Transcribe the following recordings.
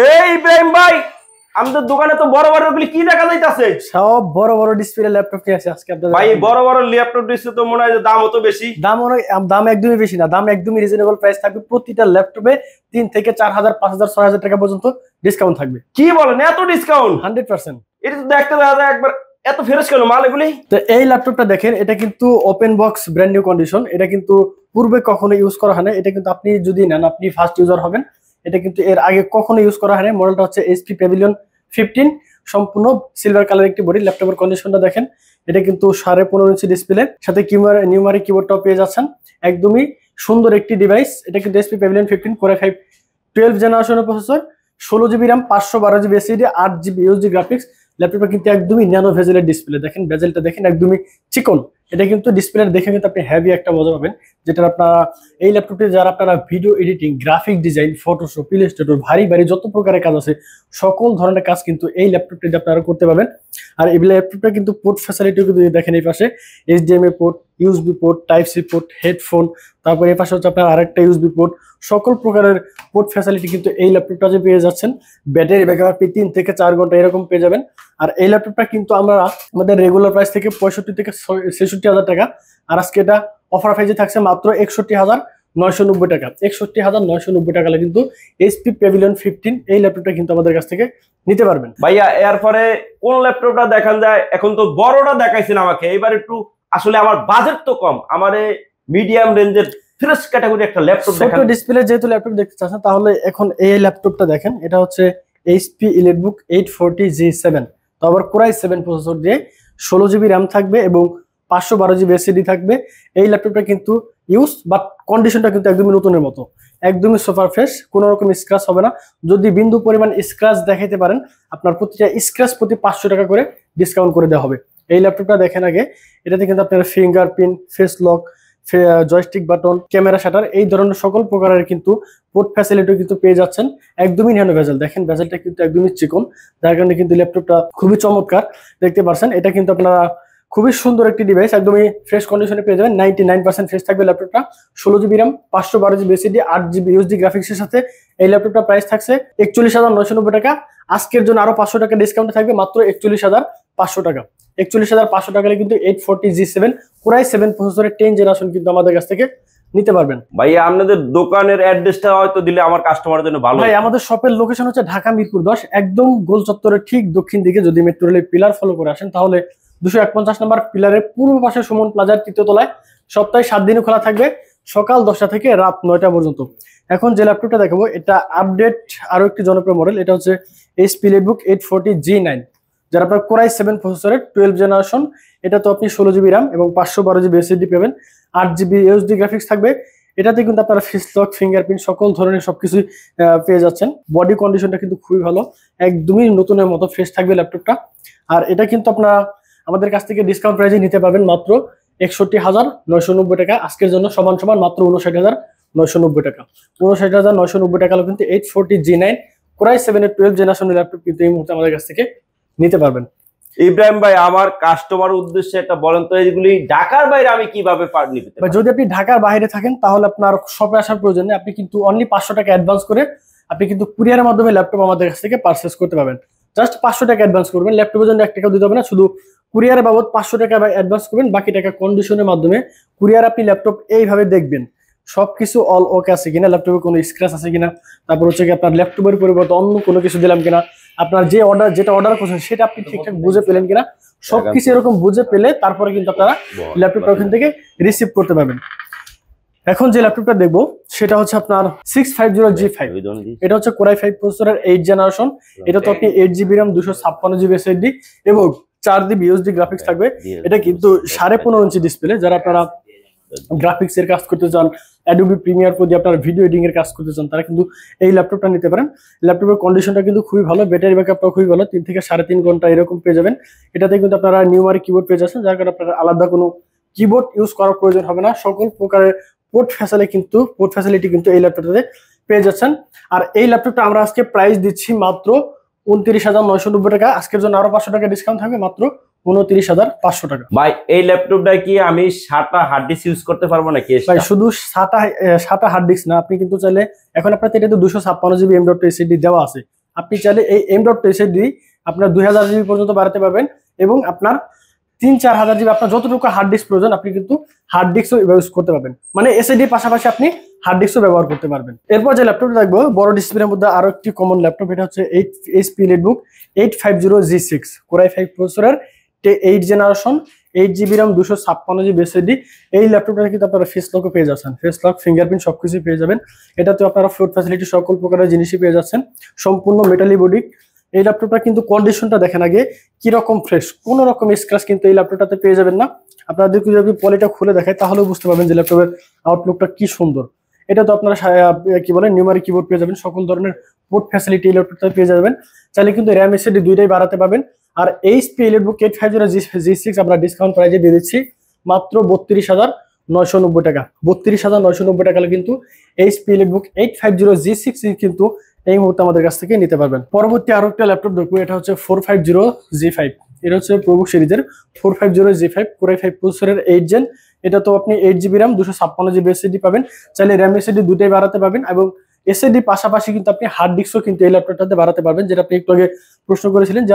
এই ইব্রাহিম ভাই, আমাদের দোকানে তো বড় বড় গুলি কি দেখা যাইতাছে? সব বড় বড় ডিসপ্লে ল্যাপটপ নিয়ে আসে আজকে আপনাদের। ভাই বড় বড় ল্যাপটপ ডিসপ্লে তো মনে হয় দাম অত বেশি। দাম একদমই বেশি না, দাম একদমই রিজনেবল প্রাইস থাকবে। প্রতিটা ল্যাপটপে 3 থেকে 4,000, 5,000, 6,000 টাকা পর্যন্ত ডিসকাউন্ট থাকবে। কি বলেন, এত ডিসকাউন্ট? 100%। এটা তো দেখতে দাদা একবার এত ফ্রেশ কেন মাল এগুলি? তো এই ল্যাপটপটা দেখেন, এটা কিন্তু open box brand new condition. এটা কিন্তু পূর্বে কখনো ইউজ করা হয় না। এটা কিন্তু আপনি যদি নেন, আপনি ফার্স্ট ইউজার হবেন। এটা কিন্তু এর আগে কখনো ইউজ করা হয় না। মডেলটা হচ্ছে HP Pavilion 15, সম্পূর্ণ সিলভার কালার একটি বডি। ল্যাপটপের কন্ডিশনটা দেখেন, এটা কিন্তু 15.5 ইঞ্চি ডিসপ্লে, সাথে নিউমারিক কিবোর্ডটাও পেয়ে যাচ্ছেন। একদমই সুন্দর একটি ডিভাইস। এটা কিন্তু HP Pavilion 15 Core i5 12 জেনারেশনের processor, 16GB RAM, 512GB SSD, 8GB USD graphics. ল্যাপটপটা কিন্তু একদমই ন্যানো ভেজেলের ডিসপ্লে। দেখেন বেজেলটা দেখেন, একদমই চিকন। এটা কিন্তু ডিসপ্লে দেখে কিন্তু আপনি হেভি একটা মজা পাবেন। যেটা আপনারা এই ল্যাপটপে যারা আপনারা video editing, graphic design, Photoshop, Illustrator, ভারী যত প্রকারের কাজ আছে, সকল ধরনের কাজ কিন্তু এই ল্যাপটপটিতে আপনারা করতে পারবেন। আর এই ল্যাপটপটা কিন্তু পোর্ট ফ্যাসিলিটি কিন্তু দেখেন, এই পাশে HDMI port, USB port, Type-C port, headphone, তারপর এই পাশে হচ্ছে আপনার আরেকটা USB পোর্ট। সকল প্রকারের পোর্ট ফ্যাসিলিটি কিন্তু এই ল্যাপটপটা যে পেয়ে যাচ্ছেন। ব্যাটারি ব্যাকআপ আপনি 3 থেকে 4 ঘন্টা এরকম পেয়ে যাবেন। আর এই ল্যাপটপটা কিন্তু আমরা আমাদের রেগুলার প্রাইস থেকে 65 থেকে 66,000 টাকা, আর আজকে এটা অফার প্রাইসে থাকছে মাত্র 61,990 টাকা। 61,990 টাকা কিন্তু HP Pavilion 15 এই ল্যাপটপটা কিন্তু আমাদের কাছ থেকে নিতে পারবেন। ভাইয়া এরপরে কোন ল্যাপটপটা দেখান যায়? এখন তো বড়টা দেখাইছেন আমাকে, এবার একটু আসলে আমার বাজেট তো কম, আমার মিডিয়াম রেঞ্জের ফ্রেশ ক্যাটাগরি একটা ল্যাপটপ দেখান। ছোট ডিসপ্লে যেহেতু ল্যাপটপ দেখতে চাচ্ছেন, তাহলে এখন এই ল্যাপটপটা দেখেন। এটা হচ্ছে HP EliteBook 840G7, তো আবার Core i7 প্রসেসর দিয়ে 16GB RAM থাকবে এবং 512GB SSD থাকবে। এই ল্যাপটপটা কিন্তু ইউজ বাট কন্ডিশনটা কিন্তু একদমই নতুনের মতো, একদমই সুপার ফ্রেশ, কোনো রকম স্ক্র্যাচ হবে না। যদি বিন্দু পরিমাণ স্ক্র্যাচ দেখাইতে পারেন, আপনার প্রতিটা স্ক্র্যাচ প্রতি 500 টাকা করে ডিসকাউন্ট করে দেওয়া হবে। এই ল্যাপটপটা দেখেন আগে, এটাতে কিন্তু আপনার fingerprint, face lock, joystick button, camera shutter, এই ধরনের সকল প্রকারের কিন্তু পোর্ট ফ্যাসিলিটি কিন্তু পেয়ে যাচ্ছেন। একদমই ন্যানো ভেজেল, দেখেন ভেজেলটা কিন্তু একদমই চিকন, যার কারণে কিন্তু ল্যাপটপটা খুবই চমৎকার দেখতে পাচ্ছেন। এটা কিন্তু আপনারা খুবই সুন্দর একটি ডিভাইস, একদমই ফ্রেশ কন্ডিশনে পেয়ে যাবেন। 99% ফ্রেশ থাকবে ল্যাপটপটা। 16GB RAM, 512GB SSD, 8GB USD গ্রাফিক্সের সাথে এই ল্যাপটপটা প্রাইস থাকছে 41,990 টাকা। আজকের জন্য আরো 500 টাকা ডিসকাউন্ট থাকবে, মাত্র 41,500 টাকা। 41,500 টাকা কিন্তু 840G7 Core i7 প্রসেসরের 10 জেনারেশন কিন্তু আমাদের কাছ থেকে নিতে পারবেন। ভাইয়া আপনাদের দোকানের অ্যাড্রেসটা হয়তো দিলে আমার কাস্টমারের জন্য ভালো। ভাই আমাদের শপের লোকেশন হচ্ছে ঢাকা মিরপুর 10, একদম গোল চত্বরের ঠিক দক্ষিণ দিকে। যদি মেট্রো রেলের পিলার ফলো করে আসেন, তাহলে 251 নম্বর পিলারের পূর্ব পাশে সুমন প্লাজার 3য় তলায়। সপ্তাহে 7 দিনই খোলা থাকবে, সকাল 10টা থেকে রাত 9টা পর্যন্ত। এখন যে ল্যাপটপটা দেখাবো, এটা আপডেট আরো একটি জনপ্রিয় মডেল। এটা হচ্ছে HP EliteBook 840G9, যারা আপনার Core i7 প্রসেসরের 12 জেনারেশন। এটা তো আপনি 16GB RAM এবং 512GB SSD পাবেন, 8GB USD গ্রাফিক্স থাকবে। এটাতে কিন্তু আপনারা ফেস লক, ফিঙ্গারপ্রিন্ট, সকল ধরনের সবকিছুই পেয়ে যাচ্ছেন। বডি কন্ডিশনটা কিন্তু খুবই ভালো, একদমই নতুনের মতো ফ্রেশ থাকবে ল্যাপটপটা। আর এটা কিন্তু আপনারা আমাদের কাছ থেকে ডিসকাউন্ট প্রাইসে নিতে পারবেন মাত্র 61,990 টাকা। আজকের জন্য সমান সমান মাত্র 59,990 টাকা। 59,990 টাকা কিন্তু 840G9 Core i7 এর 12 জেনারেশনের ল্যাপটপ কিন্তু এই মুহূর্তে আমাদের কাছ থেকে নিতে পারবেন। ইব্রাহিম ভাই, আমার কাস্টমার উদ্দেশ্যে একটা বলেন তো, এইগুলি ঢাকার বাইরে আমি কিভাবে নিতে পারি? যদি আপনি ঢাকার বাইরে থাকেন, তাহলে আপনার শপে আসার প্রয়োজন নেই। আপনি কিন্তু অনলি 500 টাকা অ্যাডভান্স করে আপনি কিন্তু কুরিয়ারের মাধ্যমে ল্যাপটপ আমাদের কাছ থেকে পারচেজ করতে পারবেন। জাস্ট 500 টাকা অ্যাডভান্স করবেন, ল্যাপটপের জন্য 1 টাকা দিতে হবে না। শুধু কুরিয়ারের বাবদ 500 টাকা অ্যাডভান্স করবেন, বাকি টাকা কন্ডিশনের মাধ্যমে কুরিয়ার আপনি ল্যাপটপ এইভাবে দেখবেন সবকিছু অল ওকে আছে কিনা, ল্যাপটপে কোনো স্ক্র্যাচ আছে কিনা, তারপর হচ্ছে কি আপনার ল্যাপটপের পরিবর্তে অন্য কোনো কিছু দিলাম কিনা, আপনার যেটা অর্ডার করছেন সেটা আপনি ঠিকঠাক বুঝে পেলেন কিনা, সবকিছু এরকম বুঝে পেলে তারপরে কিন্তু আপনারা ল্যাপটপটা ওখান থেকে রিসিভ করতে পারবেন। এখন যে ল্যাপটপটা দেখবো সেটা হচ্ছে আপনার 650G5। এটা হচ্ছে Core i5 প্রসেসরের 8 জেনারেশন। এটা তো আপনি 8GB RAM, 256GB SSD এবং 4GB USD গ্রাফিক্স থাকবে। এটা কিন্তু 15.5 ইঞ্চি ডিসপ্লে। যারা আপনারা গ্রাফিক্স এর কাজ করতে চান, Adobe Premiere Pro দিয়ে আপনারা ভিডিও এডিটিং এর কাজ করতে চান, তারা কিন্তু এই ল্যাপটপটা নিতে পারেন। ল্যাপটপের কন্ডিশনটা কিন্তু খুবই ভালো, ব্যাটারি ব্যাকআপটা খুবই ভালো, 3 থেকে 3.5 ঘন্টা এরকম পেয়ে যাবেন। এটাতে কিন্তু আপনারা নিউমারিক কিবোর্ড পেয়ে যাচ্ছেন, যার কারণে আপনারা আলাদা কোনো কিবোর্ড ইউজ করার প্রয়োজন হবে না। সকল প্রকারের পোর্ট ফ্যাসিলিটি কিন্তু এই ল্যাপটপটাতে পেয়ে যাচ্ছেন। আর এই ল্যাপটপটা আমরা আজকে প্রাইস দিচ্ছি মাত্র 29,990 টাকা। আজকের জন্য আরো 500 টাকা ডিসকাউন্ট থাকবে, মাত্র 29,500 টাকা। ভাই এই ল্যাপটপটা কি আমি 7টা হার্ড ডিস্ক ইউজ করতে পারবো নাকি? ভাই শুধু 7টা হার্ড ডিস্ক না, আপনি কিন্তু চাইলে এখন আপনার এটাতে 256GB M.2 SSD দেওয়া আছে, আপনি চাইলে এই M.2 আপনার 2000 জিবি পর্যন্ত বাড়াতে পারবেন, এবং আপনার 3-4000 জিবি আপনার যতটুকু হার্ড ডিস্ক প্রয়োজন আপনি কিন্তু হার্ড ডিস্কও ইউজ করতে পারবেন, মানে SSD পাশাপাশি আপনি হার্ড ডিস্কও ব্যবহার করতে পারবেন। এরপর যে ল্যাপটপটা দেখবো বড় ডিসপ্লের মধ্যে আরো একটি কমন ল্যাপটপ, এটা হচ্ছে HP EliteBook 850G6 Core i5 প্রসেসরের 8 generation, 8GB RAM 256GB SSD। এই ল্যাপটপটা কিন্তু আপনারা ফেস লকও পেয়ে যাচ্ছেন, ফেস লক ফিঙ্গারপ্রিন্ট সবকিছু পেয়ে যাবেন। এটাতে আপনারা ফ্লোট ফ্যাসিলিটি সকল প্রকারের জিনিসই পেয়ে যাচ্ছেন, সম্পূর্ণ মেটালি বডি। এই ল্যাপটপটা কিন্তু কন্ডিশনটা দেখেন আগে কিরকম ফ্রেশ, কোনো রকম স্ক্র্যাচ কিন্তু এই ল্যাপটপটাতে পেয়ে যাবেন না। আপনাদের যদি পলিটা খুলে দেখায় তাহলেও বুঝতে পারবেন যে ল্যাপটপের আউটলুকটা কি সুন্দর। এটা তো আপনারা কি বলে নিউমারিক কিবোর্ড পেয়ে যাবেন, সকল ধরনের পোর্ট ফ্যাসিলিটি এই ল্যাপটপটাতে পেয়ে যাবেন। চাইলে কিন্তু RAM SSD দুইটাই বাড়াতে পারবেন। আর HP EliteBook 850G6 আমরা ডিসকাউন্ট প্রাইজে দিয়ে দিচ্ছি মাত্র 32,990 টাকা। 32,990 টাকা কিন্তু HP EliteBook 850G6 কিন্তু এই মুহূর্তে আমাদের কাছ থেকে নিতে পারবেন। পরবর্তী আরো একটা ল্যাপটপ দেখবো, এটা হচ্ছে 450G5। এটা হচ্ছে প্রবুক সিরিজের 450G5 Core i5 প্রসেসরের 8 জেন। এটা তো আপনি 8GB RAM 256GB SSD পাবেন, চাইলে RAM SSD দুটাই বাড়াতে পারবেন, এবং SSD পাশাপাশি কিন্তু আপনি হার্ড ডিস্কও কিন্তু এই ল্যাপটপটাতে বাড়াতে পারবেন, যেটা আপনি একটু আগে প্রশ্ন করেছিলেন যে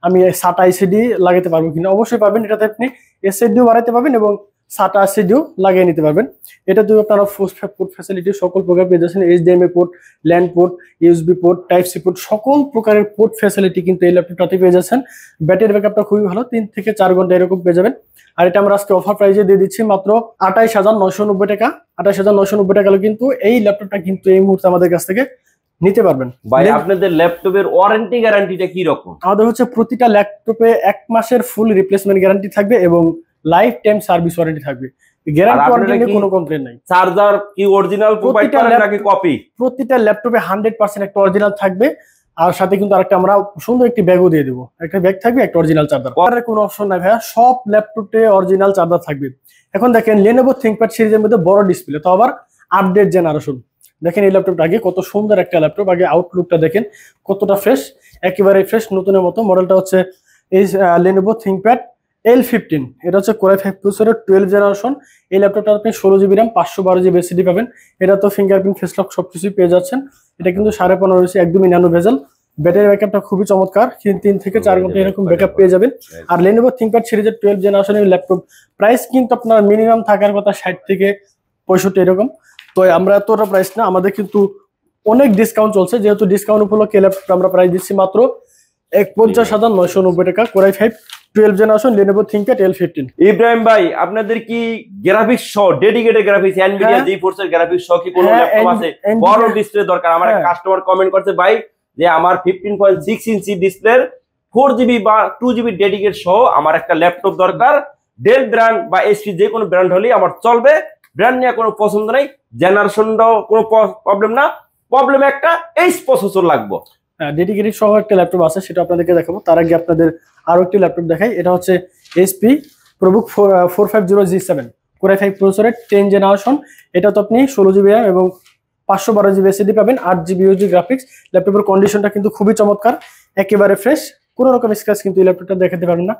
আমি SATA SSD লাগাতে পারবো কিনা। অবশ্যই পারবেন, এটাতে আপনি SSDও বাড়াতে পারবেন এবং SATA SSDও লাগিয়ে নিতে পারবেন। এটা দিয়ে আপনারা পোর্ট ফ্যাসিলিটি সকল প্রকার পেয়ে যাচ্ছেন, HDMI port, LAN port, USB port, type C port, সকল প্রকারের পোর্ট ফ্যাসিলিটি কিন্তু এই ল্যাপটপটাতে পেয়ে যাচ্ছেন। ব্যাটারি ব্যাকআপটা খুবই ভালো, 3 থেকে 4 ঘন্টা এরকম পেয়ে যাবেন। আর এটা আমরা আজকে অফার প্রাইজে দিয়ে দিচ্ছি মাত্র 28,990 টাকা। 28,990 টাকা কিন্তু এই ল্যাপটপটা কিন্তু এই মুহূর্তে আমাদের কাছ থেকে নিতে পারবেন। ভাই আপনাদের ল্যাপটপের ওয়ারেন্টি গ্যারান্টিটা কি রকম? আমাদের হচ্ছে প্রতিটা ল্যাপটপে 1 মাসের ফুল রিপ্লেসমেন্ট গ্যারান্টি থাকবে এবং লাইফ টাইম সার্ভিস ওয়ারেন্টি থাকবে। গ্যারান্টি ওয়ারেন্টি নিয়ে কোনো কমপ্লেইন নাই। চার্জার কি অরিজিনাল প্রোভাইড করেন নাকি কপি? প্রতিটা ল্যাপটপে 100% একটা অরিজিনাল থাকবে, আর সাথে কিন্তু আরেকটা আমরা সুন্দর একটি ব্যাগও দিয়ে দেবো। একটা ব্যাগ থাকবে, একটা অরিজিনাল চার্জার। আর কোনো অপশন নাই ভাইয়া, সব ল্যাপটপে অরিজিনাল চার্জার থাকবে। এখন দেখেন Lenovo ThinkPad সিরিজের মধ্যে বড় ডিসপ্লে, তো আবার আপডেট জেনারেশন। দেখেন এই ল্যাপটপটা আগে কত সুন্দর একটা ল্যাপটপ, আগে আউটলুকটা দেখেন কতটা ফ্রেশ, একেবারে ফ্রেশ নতুনের মতো। মডেলটা হচ্ছে এই Lenovo ThinkPad L15। এটা হচ্ছে Core i5 প্রসেসরের 12 জেনারেশন। এই ল্যাপটপটা আপনি 16GB RAM 512GB SSD পাবেন। এটা তো ফিঙ্গারপ্রিন্ট ফেস লক সবকিছুই পেয়ে যাচ্ছেন। এটা কিন্তু 15.5 ইঞ্চি একদমই ন্যানো ভেজেল। ব্যাটারি ব্যাকআপটা খুবই চমৎকার, 3 থেকে 4 ঘন্টা এরকম ব্যাকআপ পেয়ে যাবেন। আর Lenovo ThinkPad সিরিজের 12 জেনারেশনের ল্যাপটপ প্রাইস কিন্তু আপনার মিনিমাম থাকার কথা 60 থেকে 65 এরকম। তো আমরা এতটা প্রাইস না, আমাদের কিন্তু অনেক ডিসকাউন্ট চলছে, যেহেতু ডিসকাউন্ট উপলক্ষে ল্যাপটপ আমরা প্রাইস দিচ্ছি মাত্র 51,990 টাকা। Core i5 12 generation Lenovo ThinkPad L15। Ibrahim ভাই আপনাদের কি গ্রাফিক্স সহ ডেডিকেটেড গ্রাফিক্স Nvidia GeForce এর গ্রাফিক্স সহ কি কোনো ল্যাপটপ আছে? বড় ডিসপ্লে দরকার। আমার এক কাস্টমার কমেন্ট করছে ভাই যে আমার 15.6 ইঞ্চি ডিসপ্লের 4GB বা 2GB ডেডিকেট সহ আমার একটা ল্যাপটপ দরকার। ডেল ব্র্যান্ড বা HP যে কোনো ব্র্যান্ড হলেই আমার চলবে, ব্র্যান্ড নিয়ে কোনো পছন্দ নাই, জেনারেশনটাও কোনো প্রবলেম না, প্রবলেম একটা এইচ প্রসেসর লাগবে। ডেডিকেটেড সহ একটা ল্যাপটপ আছে, সেটা আপনাদেরকে দেখাবো। তার আগে আপনাদের আরো একটি ল্যাপটপ দেখাই। এটা হচ্ছে HP ProBook 450G7 Core i5 প্রসেসরের 10 জেনারেশন। এটা তো আপনি 16GB RAM এবং 512GB SSD পাবেন, 8GB USD গ্রাফিক্স। ল্যাপটপের কন্ডিশনটা কিন্তু খুবই চমৎকার, একেবারে ফ্রেশ, কোনো রকম স্ক্র্যাচ কিন্তু এই ল্যাপটপটা দেখাতে পারবেন না।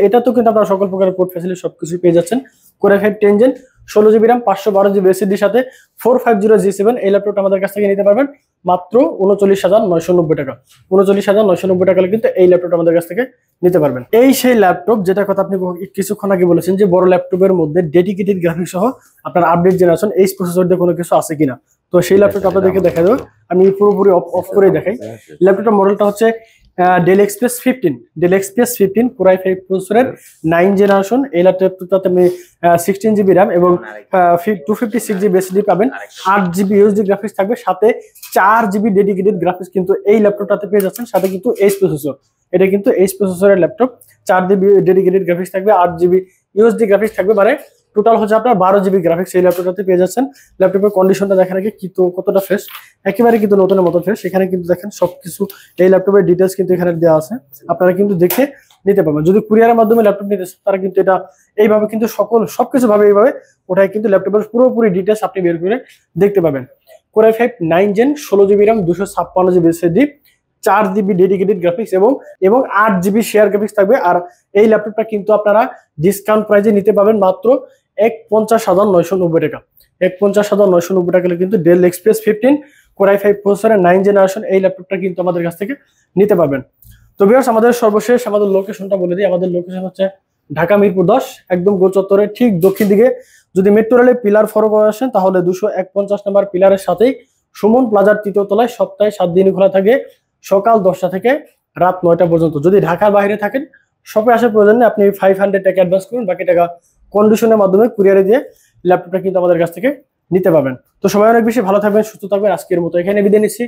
এটা তো কিন্তু আপনারা সকল প্রকারের পোর্ট ফ্যাসিলিটি সবকিছু পেয়ে যাচ্ছেন। Core i5 10 gen 16GB RAM 512GB SSD সাথে 450G7 এই ল্যাপটপটা আমাদের কাছ থেকে নিতে পারবেন মাত্র 39,990 টাকা। 39,990 টাকা কিন্তু এই ল্যাপটপটা আমাদের কাছ থেকে নিতে পারবেন। এই সেই ল্যাপটপ যেটা কথা আপনি কিছুক্ষণ আগে বলেছেন যে বড় ল্যাপটপের মধ্যে ডেডিকেটেড গ্রাফিক্স সহ আপনার আপডেট জেনারেশন এই প্রসেসর দিয়ে কোনো কিছু আছে কিনা। তো সেই ল্যাপটপটা আপনাদেরকে দেখা দেবো, আমি পুরোপুরি অফ করে দেখাই। ল্যাপটপটার মডেলটা হচ্ছে Dell XPS 15 Core i5 প্রসেসরের 9 জেনারেশন। এই ল্যাপটপটাতে আপনি 16GB RAM এবং 256GB SSD পাবেন, 8GB USD গ্রাফিক্স থাকবে, সাথে 4GB ডেডিকেটেড গ্রাফিক্স কিন্তু এই ল্যাপটপটাতে পেয়ে যাচ্ছেন, সাথে কিন্তু এইচ প্রসেসর। এটা কিন্তু এইচ প্রসেসরের ল্যাপটপ, 4GB ডেডিকেটেড গ্রাফিক্স থাকবে, 8GB USD গ্রাফিক্স থাকবে, মানে টোটাল হচ্ছে আপনার 12GB গ্রাফিক্স এই ল্যাপটপটাতে পেয়ে যাচ্ছেন। ল্যাপটপের কন্ডিশনটা দেখেন আগে কতটা ফ্রেশ, একেবারে কিন্তু নতুনের মতো ফ্রেশ। এখানে কিন্তু দেখেন সবকিছু এই ল্যাপটপের ডিটেলস কিন্তু এখানে দেওয়া আছে, আপনারা কিন্তু দেখে নিতে পারবেন। যদি কুরিয়ারের মাধ্যমে ল্যাপটপ নিতে চান তারা কিন্তু এটা এইভাবে কিন্তু সবকিছু ভাবে এইভাবে ওটাই কিন্তু ল্যাপটপের পুরোপুরি ডিটেলস আপনি বের করে দেখতে পাবেন। Core i5 9 gen 16GB RAM 256GB SSD, 4GB dedicated graphics এবং 8GB শেয়ার গ্রাফিক্স থাকবে। আর এই ল্যাপটপটা কিন্তু আপনারা ডিসকাউন্ট প্রাইসে নিতে পাবেন মাত্র 51,990 টাকা। 51,990 টাকা কিন্তু Dell XPS 15 Core i5 প্রসেসরের 9 জেনারেশন এই ল্যাপটপটা কিন্তু আমাদের কাছ থেকে নিতে পারবেন। তো ভিউয়ার্স, আমাদের সর্বশেষ আমাদের লোকেশনটা বলে দিই। আমাদের লোকেশন হচ্ছে ঢাকা মিরপুর 10, একদম গোল চত্বরের ঠিক দক্ষিণ দিকে। যদি মেট্রো রেলে পিলার ফরওয়ার্ড আসেন তাহলে 251 নম্বর পিলারের সাথেই সুমন প্লাজার 3য় তলায় সপ্তাহে 7 দিনই খোলা থাকে, সকাল 10টা থেকে রাত 9টা পর্যন্ত। যদি ঢাকার বাইরে থাকেন শপে আসার প্রয়োজন নেই, আপনি 500 টাকা অ্যাডভান্স করুন, বাকি টাকা কন্ডিশনের মাধ্যমে কুরিয়ারে দিয়ে ল্যাপটপটা কিন্তু আমাদের কাছ থেকে নিতে পারবেন। তো সবাই অনেক বেশি ভালো থাকবেন, সুস্থ থাকবেন। আজকের মতো এখানে বিদায় নিচ্ছি।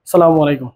আসসালামু আলাইকুম।